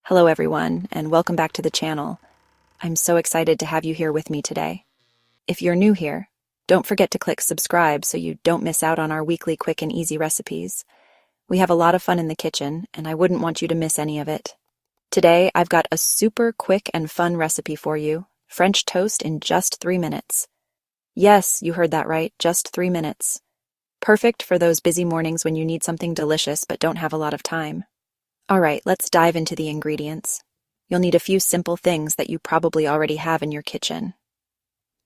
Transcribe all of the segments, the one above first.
Hello everyone, and welcome back to the channel. I'm so excited to have you here with me today. If you're new here, don't forget to click subscribe so you don't miss out on our weekly quick and easy recipes. We have a lot of fun in the kitchen, and I wouldn't want you to miss any of it. Today, I've got a super quick and fun recipe for you, French toast in just 3 minutes. Yes, you heard that right, just 3 minutes. Perfect for those busy mornings when you need something delicious but don't have a lot of time. All right, let's dive into the ingredients. You'll need a few simple things that you probably already have in your kitchen.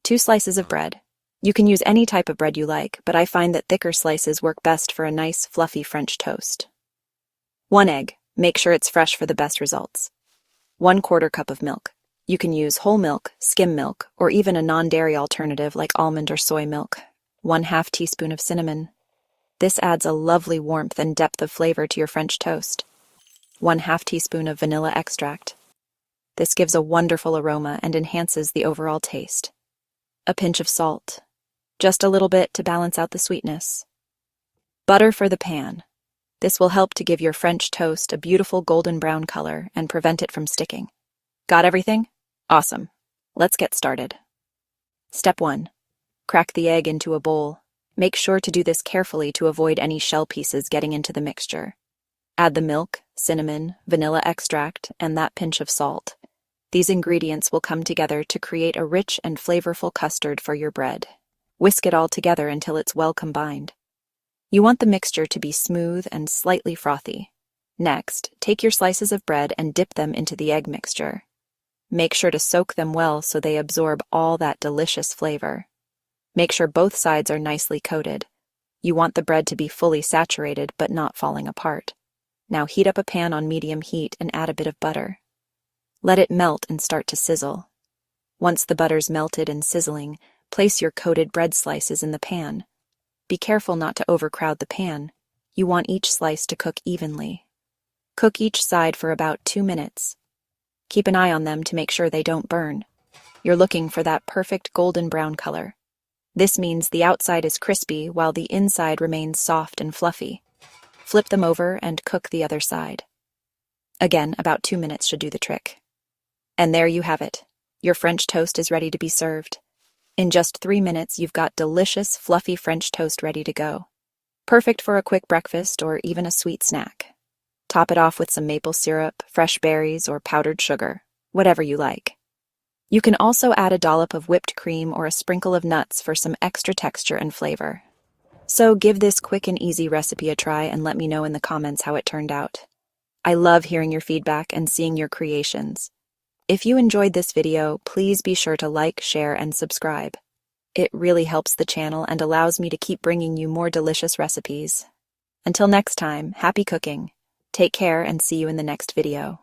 2 slices of bread. You can use any type of bread you like, but I find that thicker slices work best for a nice, fluffy French toast. 1 egg. Make sure it's fresh for the best results. 1/4 cup of milk. You can use whole milk, skim milk, or even a non-dairy alternative like almond or soy milk. 1/2 teaspoon of cinnamon. This adds a lovely warmth and depth of flavor to your French toast. 1/2 teaspoon of vanilla extract. This gives a wonderful aroma and enhances the overall taste. A pinch of salt. Just a little bit to balance out the sweetness. Butter for the pan. This will help to give your French toast a beautiful golden brown color and prevent it from sticking. Got everything? Awesome. Let's get started. Step 1. Crack the egg into a bowl. Make sure to do this carefully to avoid any shell pieces getting into the mixture. Add the milk, cinnamon, vanilla extract, and that pinch of salt. These ingredients will come together to create a rich and flavorful custard for your bread. Whisk it all together until it's well combined. You want the mixture to be smooth and slightly frothy. Next, take your slices of bread and dip them into the egg mixture. Make sure to soak them well so they absorb all that delicious flavor. Make sure both sides are nicely coated. You want the bread to be fully saturated but not falling apart. Now heat up a pan on medium heat and add a bit of butter. Let it melt and start to sizzle. Once the butter's melted and sizzling, place your coated bread slices in the pan. Be careful not to overcrowd the pan. You want each slice to cook evenly. Cook each side for about 2 minutes. Keep an eye on them to make sure they don't burn. You're looking for that perfect golden brown color. This means the outside is crispy while the inside remains soft and fluffy. Flip them over and cook the other side. Again, about 2 minutes should do the trick. And there you have it. Your French toast is ready to be served. In just 3 minutes, you've got delicious, fluffy French toast ready to go. Perfect for a quick breakfast or even a sweet snack. Top it off with some maple syrup, fresh berries, or powdered sugar, whatever you like. You can also add a dollop of whipped cream or a sprinkle of nuts for some extra texture and flavor. So give this quick and easy recipe a try and let me know in the comments how it turned out. I love hearing your feedback and seeing your creations. If you enjoyed this video, please be sure to like, share, and subscribe. It really helps the channel and allows me to keep bringing you more delicious recipes. Until next time, happy cooking. Take care and see you in the next video.